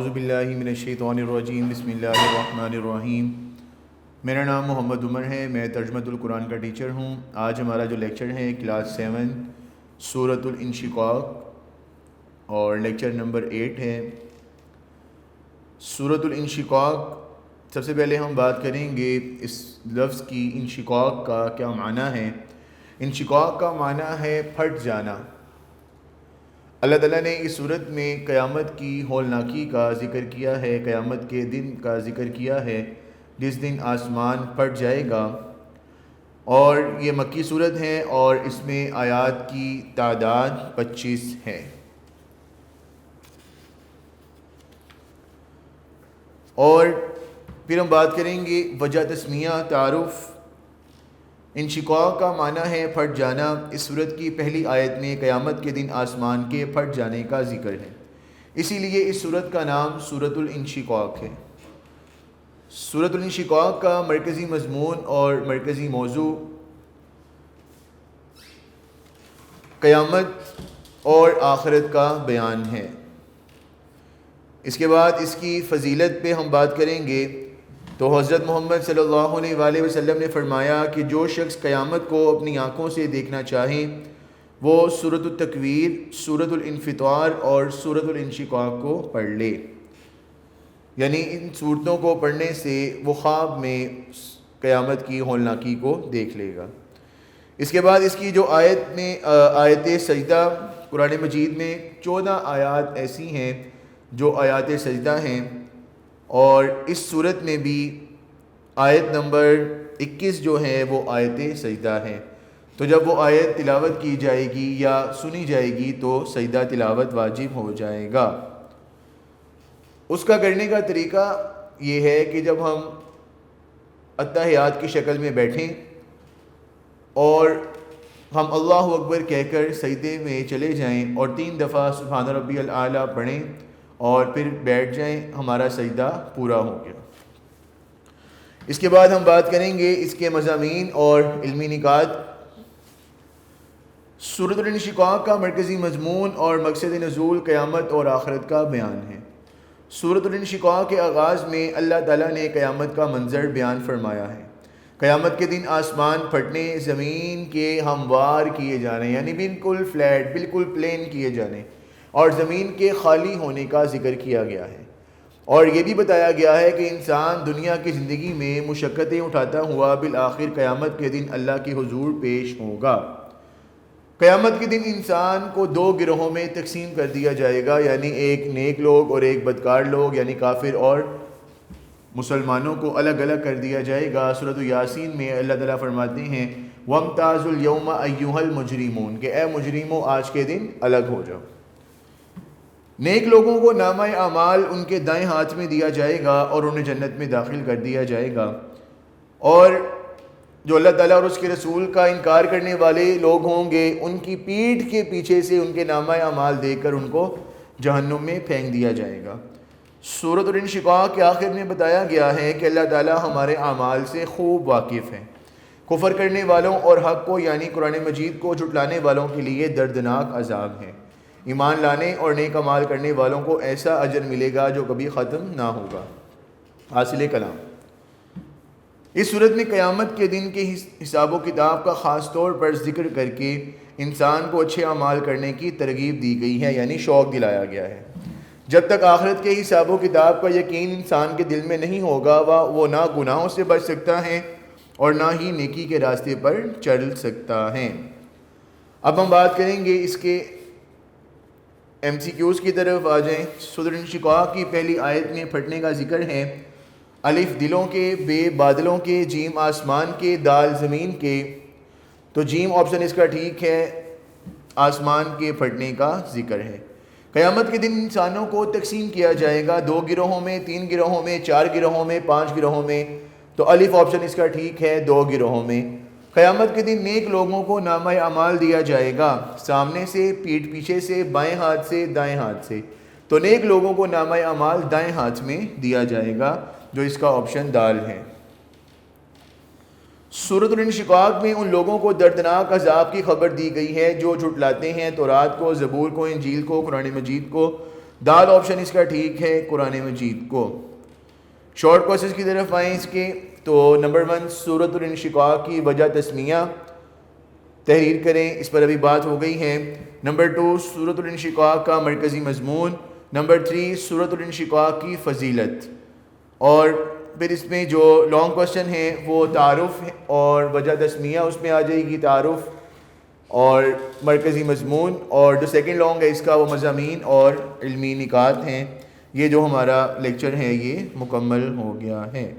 اعوذ باللہ من الشیطان الرجیم، بسم اللہ الرحمن الرحیم۔ میرا نام محمد عمر ہے، میں ترجمۃ القرآن کا ٹیچر ہوں۔ آج ہمارا جو لیکچر ہے کلاس 7 سورۃ الانشقاق اور لیکچر نمبر 8 ہے۔ سورۃ الانشقاق، سب سے پہلے ہم بات کریں گے اس لفظ کی انشقاق کا کیا معنی ہے۔ انشقاق کا معنی ہے پھٹ جانا۔ اللہ تعالیٰ نے اس صورت میں قیامت کی ہولناکی کا ذکر کیا ہے، قیامت کے دن کا ذکر کیا ہے جس دن آسمان پھٹ جائے گا، اور یہ مکی صورت ہے اور اس میں آیات کی تعداد 25 ہے۔ اور پھر ہم بات کریں گے وجہ تسمیہ تعارف۔ انشقاق کا معنی ہے پھٹ جانا۔ اس سورت کی پہلی آیت میں قیامت کے دن آسمان کے پھٹ جانے کا ذکر ہے، اسی لیے اس سورت کا نام سورۃ الانشقاق ہے۔ سورۃ الانشقاق کا مرکزی مضمون اور مرکزی موضوع قیامت اور آخرت کا بیان ہے۔ اس کے بعد اس کی فضیلت پہ ہم بات کریں گے تو حضرت محمد صلی اللہ علیہ وآلہ وسلم نے فرمایا کہ جو شخص قیامت کو اپنی آنکھوں سے دیکھنا چاہے وہ سورۃ التکویر، سورۃ الانفطار اور سورۃ الانشقاق کو پڑھ لے، یعنی ان صورتوں کو پڑھنے سے وہ خواب میں قیامت کی ہولناکی کو دیکھ لے گا۔ اس کے بعد اس کی جو آیت سجدہ، قرآن مجید میں 14 آیات ایسی ہیں جو آیات سجدہ ہیں، اور اس صورت میں بھی آیت نمبر 21 جو ہے وہ آیت سجدہ ہے۔ تو جب وہ آیت تلاوت کی جائے گی یا سنی جائے گی تو سجدہ تلاوت واجب ہو جائے گا۔ اس کا کرنے کا طریقہ یہ ہے کہ جب ہم اتحیات کی شکل میں بیٹھیں اور ہم اللہ اکبر کہہ کر سجدے میں چلے جائیں اور 3 دفعہ سبحان ربی الاعلیٰ پڑھیں اور پھر بیٹھ جائیں، ہمارا سجدہ پورا ہو گیا۔ اس کے بعد ہم بات کریں گے اس کے مضامین اور علمی نکات۔ سورۃ الانشقاق کا مرکزی مضمون اور مقصد نزول قیامت اور آخرت کا بیان ہے۔ سورۃ الانشقاق کے آغاز میں اللہ تعالیٰ نے قیامت کا منظر بیان فرمایا ہے۔ قیامت کے دن آسمان پھٹنے، زمین کے ہموار کیے جانے، یعنی بالکل فلیٹ، بالکل پلین کیے جانے، اور زمین کے خالی ہونے کا ذکر کیا گیا ہے، اور یہ بھی بتایا گیا ہے کہ انسان دنیا کی زندگی میں مشقتیں اٹھاتا ہوا بالآخر قیامت کے دن اللہ کے حضور پیش ہوگا۔ قیامت کے دن انسان کو 2 گروہوں میں تقسیم کر دیا جائے گا، یعنی ایک نیک لوگ اور ایک بدکار لوگ، یعنی کافر اور مسلمانوں کو الگ الگ کر دیا جائے گا۔ سورۃ یاسین میں اللہ تعالیٰ فرماتے ہیں وَامْتَازُوا الْيَوْمَ أَيُّهَا الْمُجْرِمُونَ، کہ اے مجرموں آج کے دن الگ ہو جاؤ۔ نیک لوگوں کو نامہ اعمال ان کے دائیں ہاتھ میں دیا جائے گا اور انہیں جنت میں داخل کر دیا جائے گا، اور جو اللہ تعالیٰ اور اس کے رسول کا انکار کرنے والے لوگ ہوں گے ان کی پیٹھ کے پیچھے سے ان کے نامہ اعمال دے کر ان کو جہنم میں پھینک دیا جائے گا۔ سورۃ الانشقاق کے آخر میں بتایا گیا ہے کہ اللہ تعالیٰ ہمارے اعمال سے خوب واقف ہیں۔ کفر کرنے والوں اور حق کو یعنی قرآن مجید کو جھٹلانے والوں کے لیے دردناک عذاب ہے۔ ایمان لانے اور نیک اعمال کرنے والوں کو ایسا اجر ملے گا جو کبھی ختم نہ ہوگا۔ حاصل کلام، اس صورت میں قیامت کے دن کے حساب و کتاب کا خاص طور پر ذکر کر کے انسان کو اچھے اعمال کرنے کی ترغیب دی گئی ہے، یعنی شوق دلایا گیا ہے۔ جب تک آخرت کے حساب و کتاب کا یقین انسان کے دل میں نہیں ہوگا وہ نہ گناہوں سے بچ سکتا ہے اور نہ ہی نیکی کے راستے پر چل سکتا ہے۔ اب ہم بات کریں گے اس کے MCQs کی طرف آ جائیں۔ سورۃ الانشقاق کی پہلی آیت میں پھٹنے کا ذکر ہے۔ الف دلوں کے، بے بادلوں کے، جیم آسمان کے، دال زمین کے۔ تو جیم آپشن اس کا ٹھیک ہے، آسمان کے پھٹنے کا ذکر ہے۔ قیامت کے دن انسانوں کو تقسیم کیا جائے گا 2 گروہوں میں، 3 گروہوں میں، 4 گروہوں میں، 5 گروہوں میں۔ تو الف آپشن اس کا ٹھیک ہے، 2 گروہوں میں۔ قیامت کے دن نیک لوگوں کو نامہ اعمال دیا جائے گا، سامنے سے، پیٹھ پیچھے سے، بائیں ہاتھ سے، دائیں ہاتھ سے۔ تو نیک لوگوں کو نامہ اعمال دائیں ہاتھ میں دیا جائے گا، جو اس کا آپشن دال ہے۔ سورۃ الانشقاق میں ان لوگوں کو دردناک عذاب کی خبر دی گئی ہے جو جھٹلاتے ہیں تورات کو، زبور کو، انجیل کو، قرآن مجید کو، دال آپشن اس کا ٹھیک ہے قرآن مجید کو۔ شارٹ کوشچنز کی طرف آئیں اس کے، تو نمبر 1 سورۃ الانشقاق کی وجہ تسمیہ تحریر کریں، اس پر ابھی بات ہو گئی ہے۔ نمبر 2 سورۃ الانشقاق کا مرکزی مضمون۔ نمبر 3 سورۃ الانشقاق کی فضیلت، اور پھر اس میں جو لانگ کوشچن ہے وہ تعارف اور وجہ تسمیہ، اس میں آ جائے گی تعارف اور مرکزی مضمون، اور جو سیکنڈ لانگ ہے اس کا وہ مضامین اور علمی نکات ہیں۔ یہ جو ہمارا لیکچر ہے یہ مکمل ہو گیا ہے۔